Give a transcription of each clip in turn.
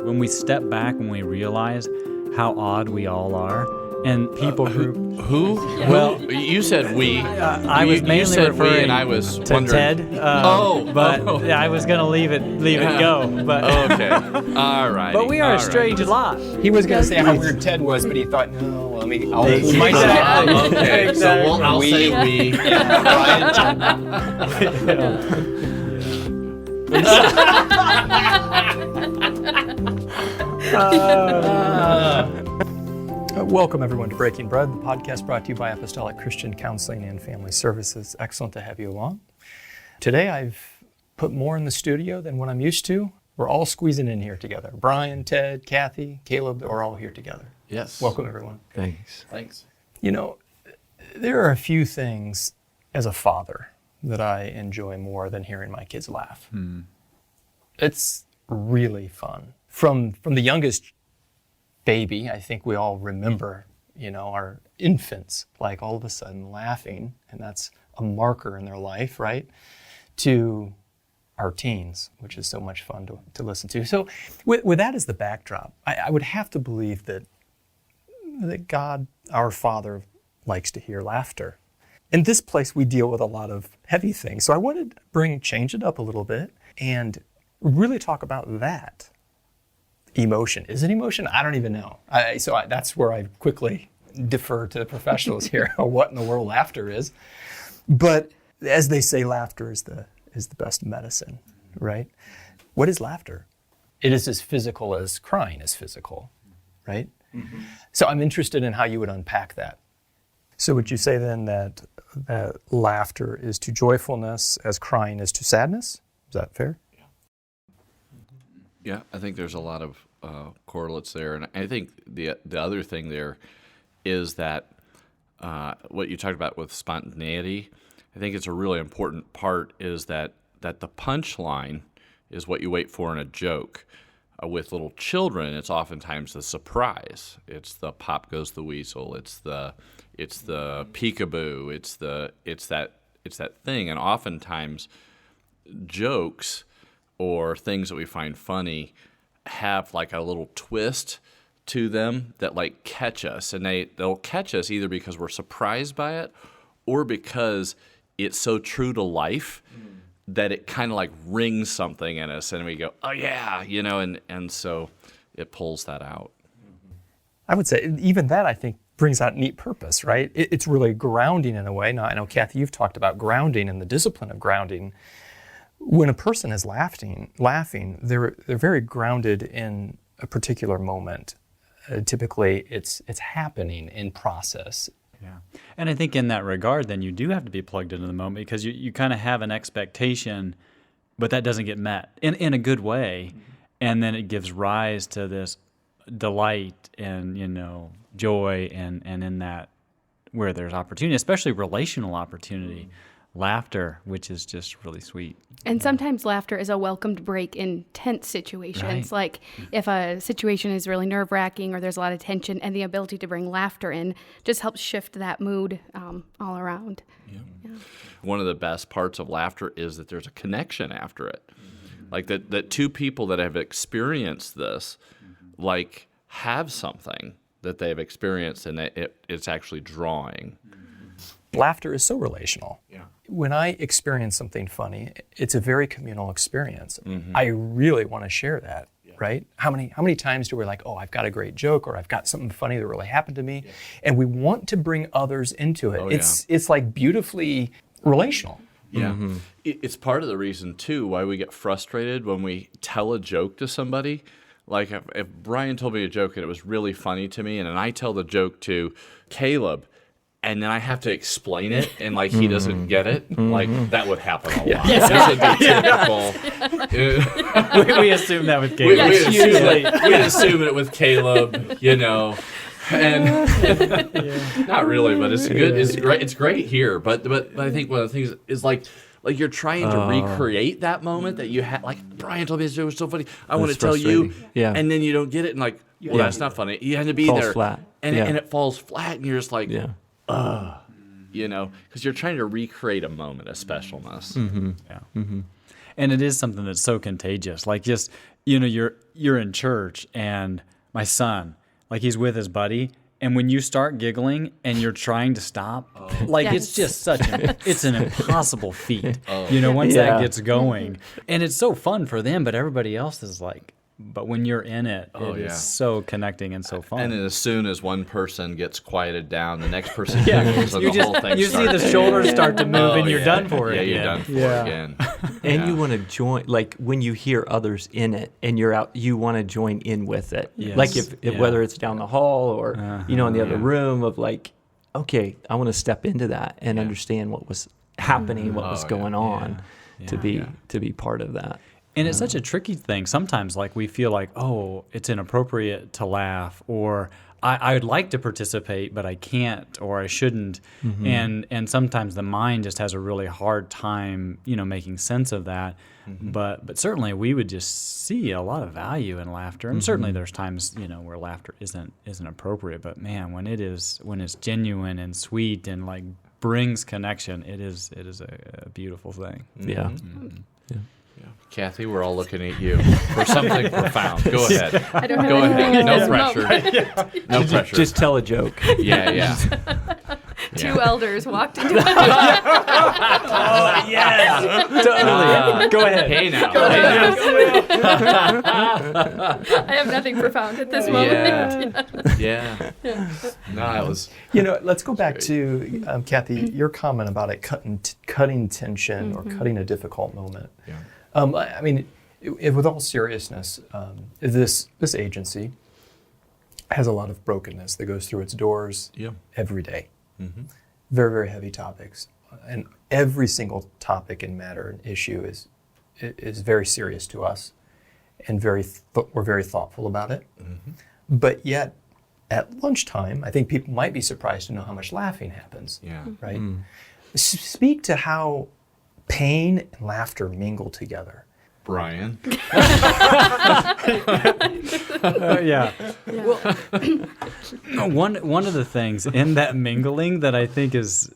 When we step back, when we realize how odd we all are, and people group. Who? Well, you said we. I was mainly you said referring we, and I was to wondering. Ted. But I was gonna leave it go. But okay, all right. But we are a strange lot. He was going to say how weird Ted was, but he thought, no, I'll include myself. Exactly. Okay, Exactly. so I'll say we. Welcome, everyone, to Breaking Bread, the podcast brought to you by Apostolic Christian Counseling and Family Services. Excellent to have you along. Today, I've put more in the studio than what I'm used to. We're all squeezing in here together. Brian, Ted, Kathy, Caleb, we're all here together. Yes. Welcome, everyone. Thanks. You know, there are a few things as a father that I enjoy more than hearing my kids laugh. It's really fun. From the youngest baby, I think we all remember, our infants, like all of a sudden laughing, and that's a marker in their life, right? To our teens, which is so much fun to listen to. So with that as the backdrop, I would have to believe that God, our Father, likes to hear laughter. In this place, we deal with a lot of heavy things. So I wanted to change it up a little bit and really talk about that. Emotion. Is it emotion? I don't even know. That's where I quickly defer to the professionals here, what in the world laughter is. But as they say, laughter is the best medicine, right? What is laughter? It is as physical as crying is physical, right? Mm-hmm. So I'm interested in how you would unpack that. So would you say then that laughter is to joyfulness as crying is to sadness? Is that fair? Yeah, I think there's a lot of correlates there, and I think the other thing there is that what you talked about with spontaneity. I think it's a really important part is that the punchline is what you wait for in a joke. With little children, it's oftentimes the surprise. It's the pop goes the weasel. It's the peekaboo. It's that thing, and oftentimes jokes or things that we find funny have like a little twist to them that like catch us, and they'll catch us either because we're surprised by it or because it's so true to life that it kind of like rings something in us and we go, oh yeah, and so it pulls that out. I would say even that I think brings out neat purpose, right? It's really grounding in a way. Now I know, Kathy, you've talked about grounding and the discipline of grounding. When a person is laughing, they're very grounded in a particular moment. Typically, it's happening in process. Yeah, and I think in that regard, then you do have to be plugged into the moment because you kind of have an expectation, but that doesn't get met in a good way, and then it gives rise to this delight and joy and in that where there's opportunity, especially relational opportunity. Laughter, which is just really sweet. And sometimes laughter is a welcomed break in tense situations. Right. Like if a situation is really nerve-wracking or there's a lot of tension, and the ability to bring laughter in just helps shift that mood all around. Yeah. One of the best parts of laughter is that there's a connection after it. Like that two people that have experienced this, like have something that they've experienced and it's actually drawing. Laughter is so relational. Yeah. When I experience something funny, it's a very communal experience. Mm-hmm. I really want to share that, right? How many times do we like, oh, I've got a great joke or I've got something funny that really happened to me, and we want to bring others into it. It's like beautifully relational. Yeah. Mm-hmm. It's part of the reason, too, why we get frustrated when we tell a joke to somebody. Like if Brian told me a joke and it was really funny to me, and then I tell the joke to Caleb, and then I have to explain it, and like he doesn't get it, like that would happen a lot. This would be typical. we assume that with Caleb. We assume it with Caleb, and not really, but it's good. It's great. It's great here, but I think one of the things is like you're trying to recreate that moment that you had. Like Brian told me it was so funny. I want to tell you, and then you don't get it, and like, well, that's not funny. You had to be there, flat. And it falls flat, and you're just like. Because you're trying to recreate a moment of specialness. Mm-hmm. Yeah. Mm-hmm. And it is something that's so contagious. Like just, you're in church and my son, like he's with his buddy, and when you start giggling and you're trying to stop, it's just it's an impossible feat. Once that gets going. And it's so fun for them, but everybody else is like, but when you're in it, it is so connecting and so fun. And then as soon as one person gets quieted down, the next person giggles, and the whole thing you see the shoulders start to move, and you're done for it. Yeah, you're done for it again. And you want to join, like when you hear others in it, and you're out, you want to join in with it. Yes. Like if whether it's down the hall or in the other room, of like, okay, I want to step into that and understand what was happening, what was going on, to be part of that. And it's such a tricky thing. Sometimes, like, we feel like, oh, it's inappropriate to laugh, or I would like to participate, but I can't, or I shouldn't. And sometimes the mind just has a really hard time, making sense of that. But certainly we would just see a lot of value in laughter. And certainly there's times, where laughter isn't appropriate. But man, when it's genuine and sweet and like brings connection, it is a beautiful thing. Yeah. Kathy, we're all looking at you for something profound. Go ahead. I don't have Go anything ahead. at No this pressure. moment. No pressure. Just tell a joke. Yeah. Two elders walked into Yes, totally. Go ahead. Hey now. I have nothing profound at this moment. Yeah. No, it was. Let's go back to Kathy, your comment about it cutting tension or cutting a difficult moment. Yeah. I mean, with all seriousness, this agency has a lot of brokenness that goes through its doors every day. Very, very heavy topics, and every single topic and matter and issue is very serious to us, and we're very thoughtful about it. But yet, at lunchtime, I think people might be surprised to know how much laughing happens. Yeah. Right. Speak to how pain and laughter mingle together. Brian. Well, one of the things in that mingling that I think is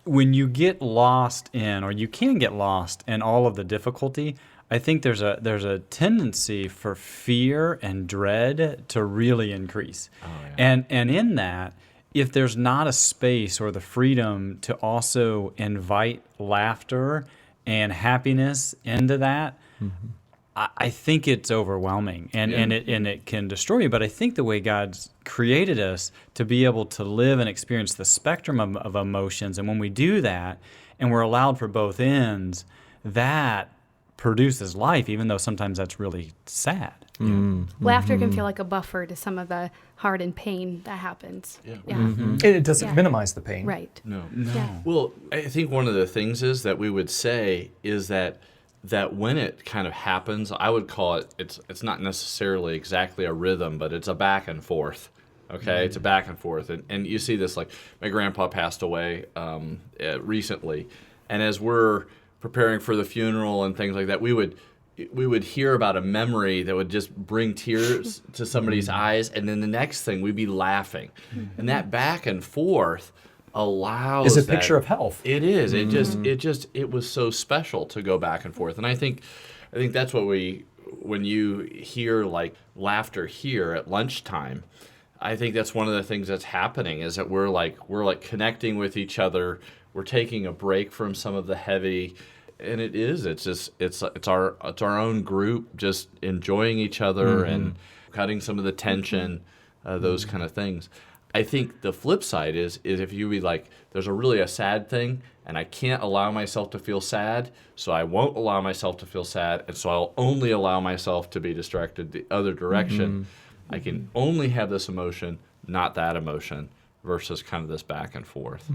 when you get lost in, or you can get lost in all of the difficulty, I think there's a tendency for fear and dread to really increase. And in that, if there's not a space or the freedom to also invite laughter and happiness into that, I think it's overwhelming and it can destroy you. But I think the way God's created us to be able to live and experience the spectrum of emotions, and when we do that and we're allowed for both ends, that produces life, even though sometimes that's really sad. Laughter can feel like a buffer to some of the hard and pain that happens. It doesn't minimize the pain. Right. No. Yeah. Well, I think one of the things is that we would say is that when it kind of happens, I would call it, it's not necessarily exactly a rhythm, but it's a back and forth. Okay, it's a back and forth. And you see this, like, my grandpa passed away recently. And as we're preparing for the funeral and things like that, we would hear about a memory that would just bring tears to somebody's eyes. And then the next thing, we'd be laughing. And that back and forth allows is a picture of health. It is. It was so special to go back and forth. And I think that's what when you hear like laughter here at lunchtime, I think that's one of the things that's happening is that we're like connecting with each other. We're taking a break from some of the heavy, and it's our own group just enjoying each other and cutting some of the tension, those kind of things. I think the flip side is if you be like, there's a sad thing, and I can't allow myself to feel sad, so I won't allow myself to feel sad, and so I'll only allow myself to be distracted the other direction. I can only have this emotion, not that emotion, versus kind of this back and forth.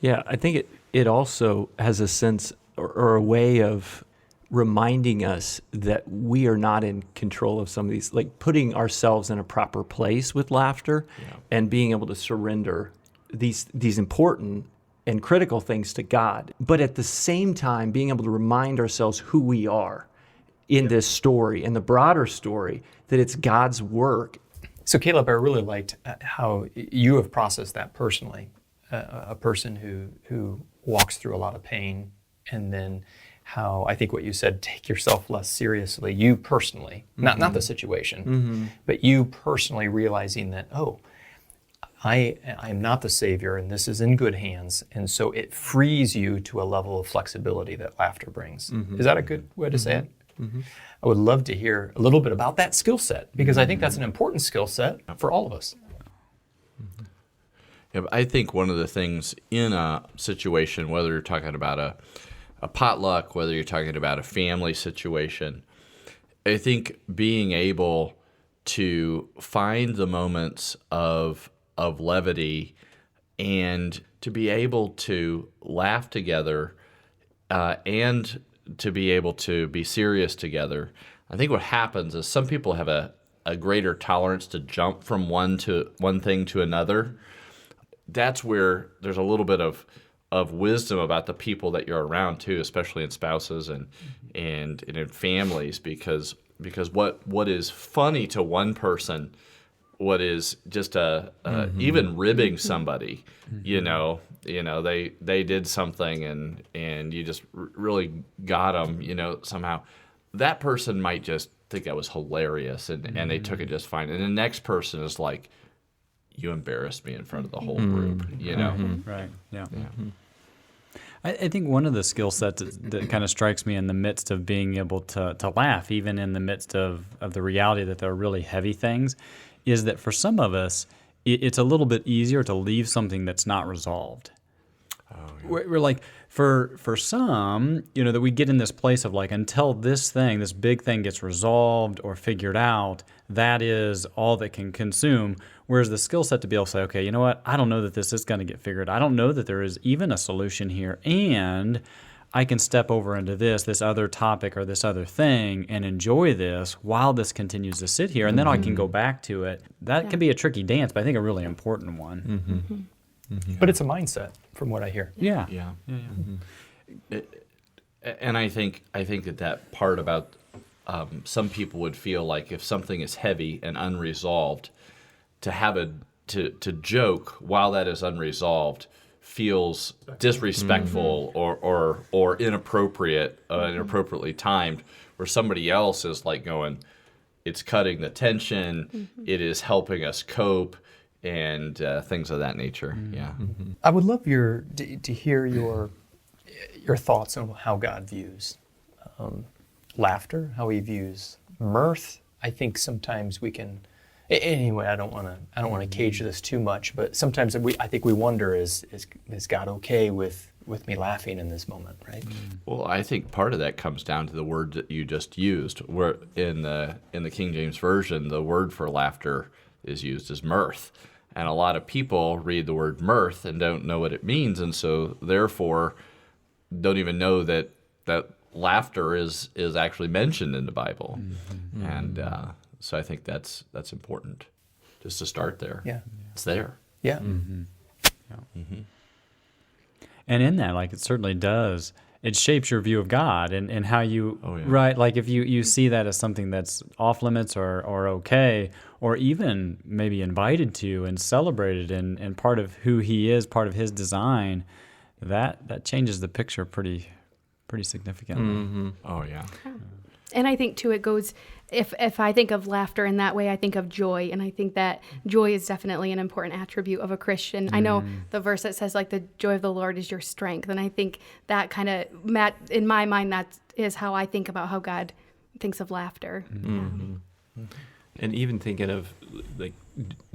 Yeah, I think it also has a sense or a way of reminding us that we are not in control of some of these, like putting ourselves in a proper place with laughter and being able to surrender these important and critical things to God. But at the same time, being able to remind ourselves who we are in this story, in the broader story, that it's God's work. So Kaleb, I really liked how you have processed that personally, a person who walks through a lot of pain, and then how I think what you said, take yourself less seriously, you personally, not the situation, but you personally realizing that, oh, I am not the Savior and this is in good hands. And so it frees you to a level of flexibility that laughter brings. Is that a good way to say it? I would love to hear a little bit about that skill set, because I think that's an important skill set for all of us. Yeah, but I think one of the things in a situation, whether you're talking about a potluck, whether you're talking about a family situation, I think being able to find the moments of levity and to be able to laugh together and to be able to be serious together. I think what happens is some people have a greater tolerance to jump from one thing to another. That's where there's a little bit of wisdom about the people that you're around too, especially in spouses and in families, because what is funny to one person, what is just even ribbing somebody, they did something and you just really got them, somehow. That person might just think that was hilarious and they took it just fine. And the next person is like, you embarrassed me in front of the whole group, Right, yeah. I think one of the skill sets that kind of strikes me in the midst of being able to laugh, even in the midst of the reality that there are really heavy things, is that for some of us, it's a little bit easier to leave something that's not resolved. We're like, for some, that we get in this place of like, until this big thing gets resolved or figured out, that is all that can consume. Whereas the skill set to be able to say, okay, you know what? I don't know that this is going to get figured. I don't know that there is even a solution here. And I can step over into this other topic or this other thing and enjoy this while this continues to sit here. And then I can go back to it. That can be a tricky dance, but I think a really important one. But it's a mindset, from what I hear. Yeah. And I think that part about some people would feel like if something is heavy and unresolved, to have to joke while that is unresolved feels disrespectful or inappropriate, inappropriately timed, where somebody else is like going, it's cutting the tension, it is helping us cope, and things of that nature. I would love to hear your thoughts on how God views laughter, how He views mirth. I think sometimes we can. Anyway, I don't want to cage this too much, but sometimes I think we wonder: is God okay with me laughing in this moment? Right. Well, I think part of that comes down to the word that you just used. Where in the King James Version, the word for laughter is used as mirth. And a lot of people read the word mirth and don't know what it means, and so therefore don't even know that laughter is actually mentioned in the Bible. And so I think that's important, just to start there. Yeah. It's there. Yeah. And in that, like, it certainly does, it shapes your view of God and how you, right, like if you see that as something that's off limits or okay, or even maybe invited to and celebrated and part of who He is, part of His design, that changes the picture pretty significantly. Oh, yeah. And I think, too, it goes, if I think of laughter in that way, I think of joy. And I think that joy is definitely an important attribute of a Christian. I know the verse that says, like, the joy of the Lord is your strength. And I think that kind of, in my mind, that is how I think about how God thinks of laughter. And even thinking of, like,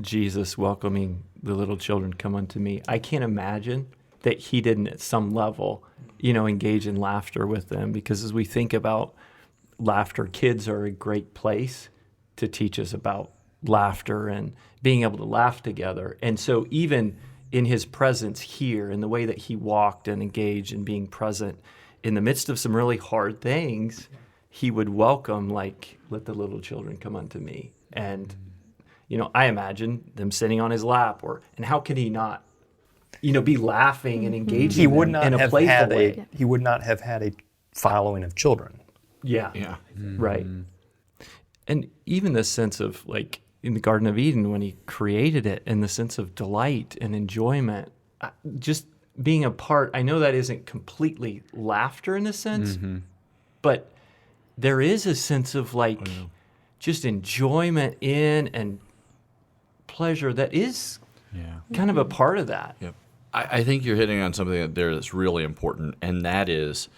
Jesus welcoming the little children, come unto me, I can't imagine that He didn't at some level, engage in laughter with them. Because as we think about laughter, kids are a great place to teach us about laughter and being able to laugh together. And so even in His presence here, in the way that He walked and engaged in being present in the midst of some really hard things, He would welcome, like, let the little children come unto me. And, I imagine them sitting on His lap, and how could He not, be laughing and engaging He would them not in a have playful had way. He would not have had a following of children. Yeah. Right. And even the sense of, like, in the Garden of Eden when He created it, and the sense of delight and enjoyment, just being a part, I know that isn't completely laughter in a sense, but there is a sense of like just enjoyment in and pleasure that is kind of a part of that. Yep. I think you're hitting on something there that's really important, and that is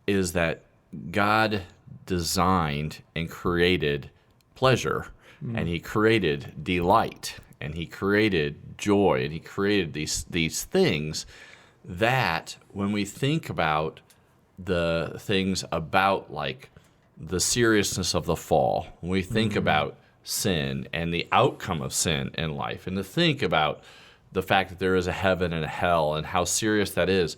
that God designed and created pleasure, and He created delight, and He created joy, and He created these things that when we think about the things about like the seriousness of the fall, when we think about sin and the outcome of sin in life, and to think about the fact that there is a heaven and a hell and how serious that is,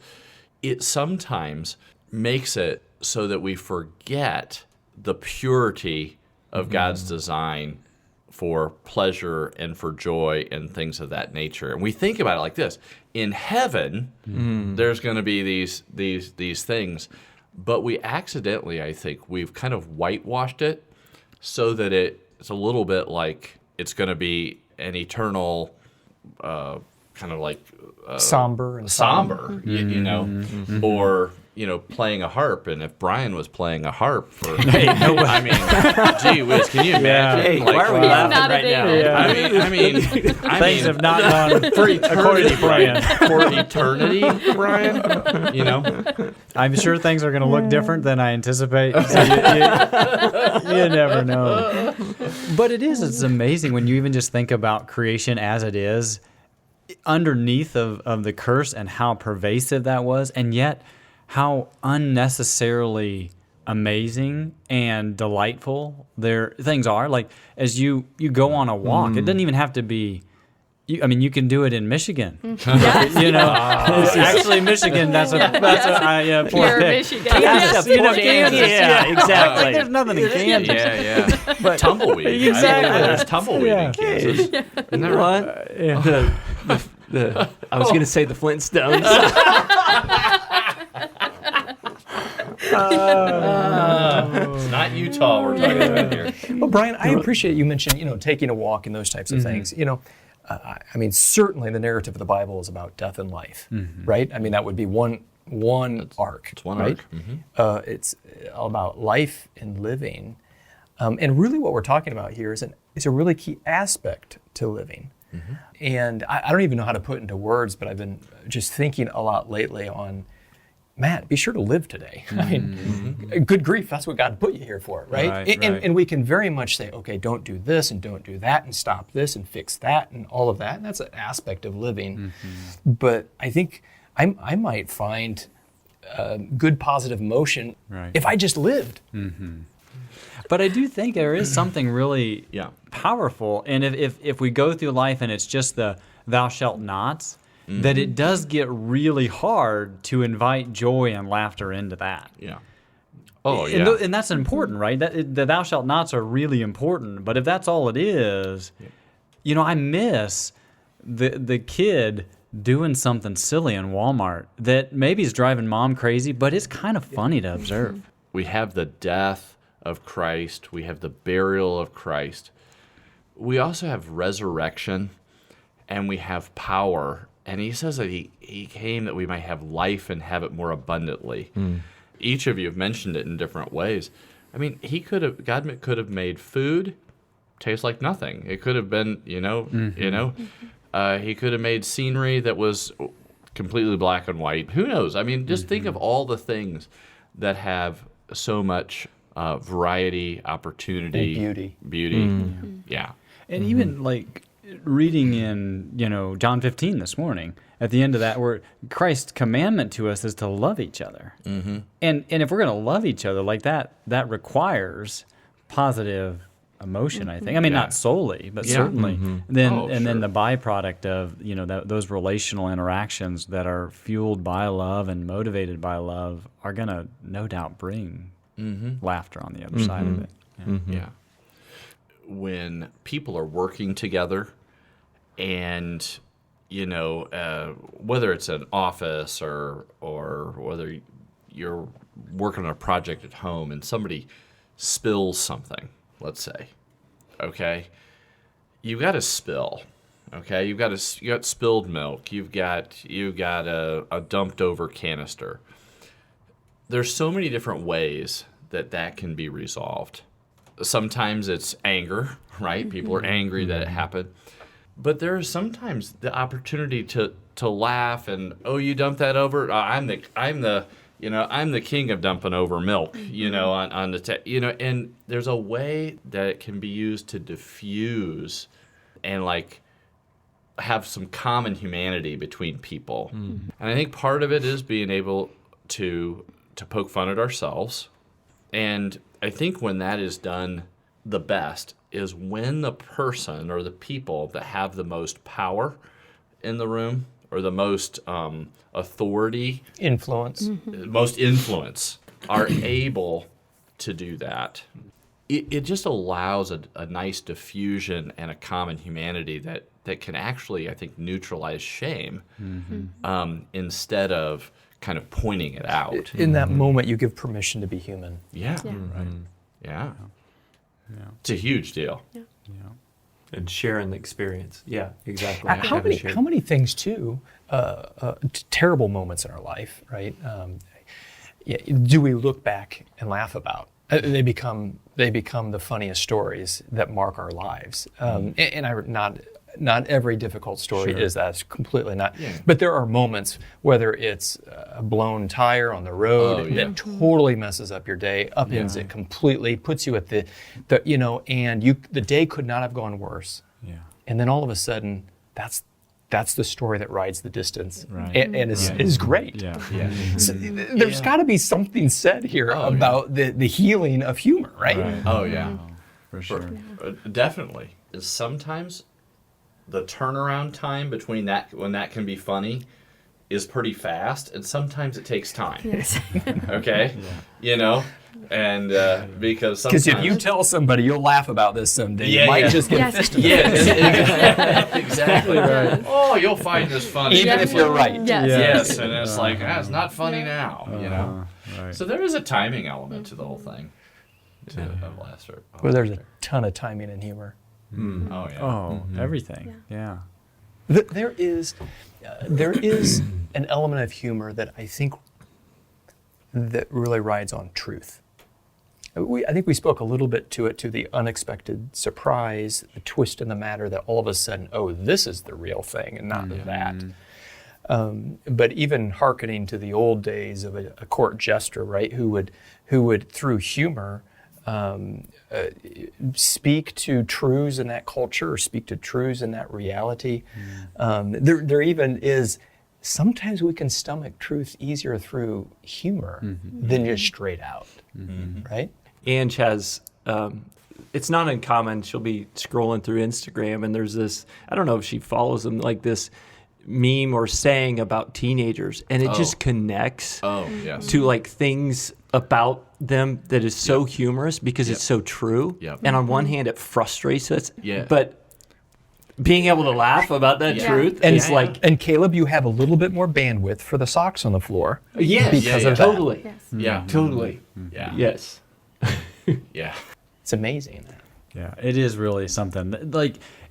it sometimes makes it so that we forget the purity of God's design for pleasure and for joy and things of that nature. And we think about it like this: in heaven, there's going to be these things, but we accidentally, I think, we've kind of whitewashed it so that it's a little bit like it's going to be an eternal kind of like somber, you know, or playing a harp. And if Brian was playing a harp for, I mean, gee whiz, can you imagine? Hey, like, why are we He's laughing not a right now? David. I mean, Things have not gone according to plan. for eternity, Brian. I'm sure things are going to look different than I anticipate. So you never know. But it's amazing when you even just think about creation as it is, underneath of the curse and how pervasive that was, and yet how unnecessarily amazing and delightful things are. Like as you go on a walk, it doesn't even have to be. You can do it in Michigan. Yes. Actually, Michigan. That's a poor Pure pick. Michigan. Kansas, Kansas. yeah, exactly. There's nothing in Kansas. Yeah. But tumbleweed. Exactly. There's tumbleweed in Kansas. Isn't that right? What? I was going to say the Flintstones. It's not Utah we're talking about here. Well, Brian, I appreciate you mentioned, taking a walk and those types of things. I mean, certainly the narrative of the Bible is about death and life, right? I mean, that would be one arc. It's one right? arc. It's all about life and living, and really what we're talking about here is a really key aspect to living. And I don't even know how to put into words, but I've been just thinking a lot lately on, Matt, be sure to live today. I mean, good grief, that's what God put you here for, right? And we can very much say, okay, don't do this and don't do that and stop this and fix that and all of that. And that's an aspect of living. But I think I might find good positive motion if I just lived. But I do think there is something really powerful. And if we go through life and it's just the thou shalt nots, that it does get really hard to invite joy and laughter into that. Yeah. Oh, yeah. And that's important, right? The thou shalt nots are really important. But if that's all it is, I miss the kid doing something silly in Walmart that maybe is driving mom crazy, but it's kind of funny to observe. We have the death of Christ. We have the burial of Christ. We also have resurrection, and we have power. And he says that he came that we might have life and have it more abundantly. Each of you have mentioned it in different ways. I mean, God could have made food taste like nothing. It could have been, he could have made scenery that was completely black and white. Who knows? I mean, just think of all the things that have so much variety, opportunity, And beauty. Yeah. And even like reading in, John 15 this morning, at the end of that, where Christ's commandment to us is to love each other. And if we're going to love each other like that, that requires positive emotion, I think. I mean, not solely, but certainly. Then the byproduct of, those relational interactions that are fueled by love and motivated by love are going to no doubt bring laughter on the other side of it. Yeah. When people are working together and, whether it's an office or whether you're working on a project at home and somebody spills something, let's say, okay, you got to spill. Okay, you got spilled milk. You've got a dumped over canister. There's so many different ways that can be resolved. Sometimes it's anger, right? People are angry that it happened. But there is sometimes the opportunity to laugh and, oh, you dumped that over? I'm the king of dumping over milk, on the and there's a way that it can be used to diffuse and like have some common humanity between people. And I think part of it is being able to poke fun at ourselves. And I think when that is done the best is when the person or the people that have the most power in the room or the most authority, Influence. most influence, are able to do that. It just allows a nice diffusion and a common humanity that can actually, I think, neutralize shame instead of kind of pointing it out. In that moment, you give permission to be human. Yeah. Right. Yeah. It's a huge deal. Yeah. And sharing the experience. Yeah, exactly. How many things too? Terrible moments in our life, right? Do we look back and laugh about? They become the funniest stories that mark our lives. Not every difficult story is that. It's completely not. Yeah. But there are moments, whether it's a blown tire on the road that totally messes up your day, upends it completely, puts you at the the day could not have gone worse. Yeah. And then all of a sudden, that's the story that rides the distance, right. and is great. Yeah. So there's got to be something said here about the healing of humor, right? Oh yeah, for sure. Definitely. Sometimes the turnaround time between that when that can be funny is pretty fast, and sometimes it takes time. Yes. Okay, and because if you tell somebody you'll laugh about this someday, you might just get a fist in the face. Exactly right. Oh, you'll find this funny, even if you're right. Yes, and it's like it's not funny now. Right. So there is a timing element to the whole thing. Well, there's a ton of timing and humor. Oh yeah. Oh, everything. Yeah. There is an element of humor that I think that really rides on truth. I think we spoke a little bit to the unexpected surprise, the twist in the matter that all of a sudden, oh, this is the real thing and not that. But even hearkening to the old days of a court jester, right, who would through humor speak to truths in that culture or speak to truths in that reality. There even is, sometimes we can stomach truth easier through humor than just straight out, right? Ange has, it's not uncommon, she'll be scrolling through Instagram and there's this, I don't know if she follows them, like this meme or saying about teenagers, and it just connects to like things about them that is so humorous because it's so true. And on one hand, it frustrates us, but being able to laugh about that truth, and it's like, and Kaleb, you have a little bit more bandwidth for the socks on the floor. Because of that. Totally. Yes. Yeah. Totally. Yeah. Yes. Yeah. It's amazing. Yeah, it is really something.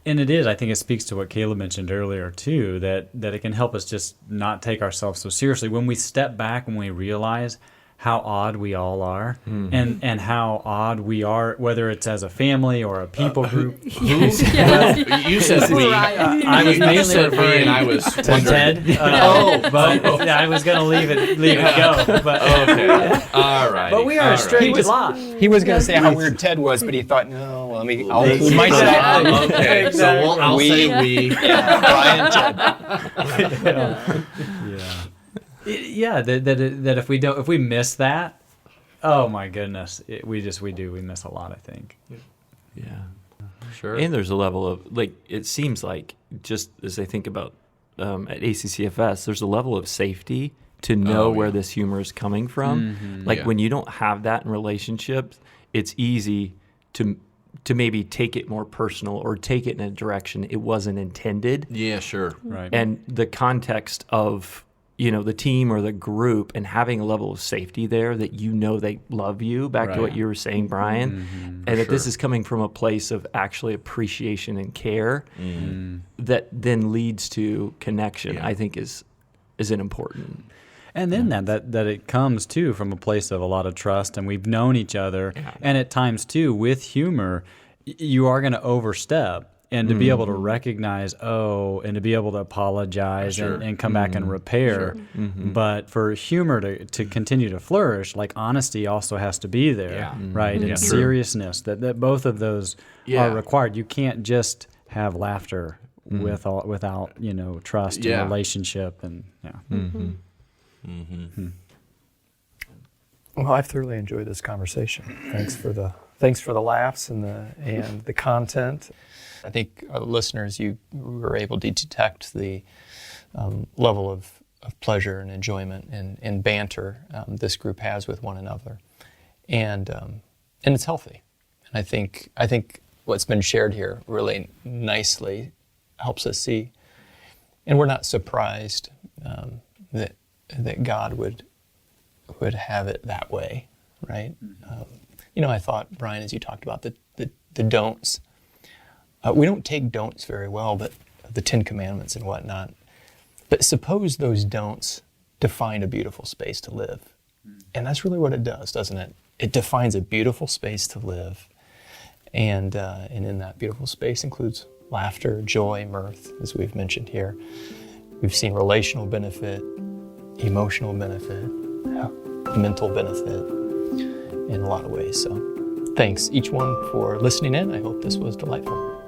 And it is, I think it speaks to what Kaleb mentioned earlier too, that it can help us just not take ourselves so seriously. When we step back and we realize how odd we all are, and how odd we are, whether it's as a family or a people group. You said we. I was mainly referring and I was to Ted. But I was going to leave it go. But okay, all right. But we are a strange lot. He was going to say how weird Ted was, but he thought, no, I'll include myself. Okay, so I'll say we. Brian, Ted. Yeah, that if we miss that, oh my goodness, we miss a lot, I think. Yeah. Sure. And there's a level of, it seems like, just as I think about at ACCFS, there's a level of safety to know where this humor is coming from. When you don't have that in relationships, it's easy to maybe take it more personal or take it in a direction it wasn't intended. Yeah, sure. Right. And the context of the team or the group, and having a level of safety there that they love you, back to what you were saying, Brian, and that this is coming from a place of actually appreciation and care that then leads to connection, I think is an important. And then that it comes too from a place of a lot of trust, and we've known each other, and at times too with humor, you are going to overstep. And to be able to recognize, and to be able to apologize and come back and repair. But for humor to continue to flourish, like honesty also has to be there, right? And seriousness, that both of those are required. You can't just have laughter without trust and relationship and Well, I've thoroughly enjoyed this conversation. Thanks for the laughs and the content. I think our listeners, you were able to detect the level of pleasure and enjoyment and banter this group has with one another, and it's healthy. And I think what's been shared here really nicely helps us see, and we're not surprised that God would have it that way, right? I thought, Brian, as you talked about the don'ts. We don't take don'ts very well, but the 10 Commandments and whatnot. But suppose those don'ts define a beautiful space to live. And that's really what it does, doesn't it? It defines a beautiful space to live. And in that beautiful space includes laughter, joy, mirth, as we've mentioned here. We've seen relational benefit, emotional benefit, mental benefit in a lot of ways. So thanks each one for listening in. I hope this was delightful.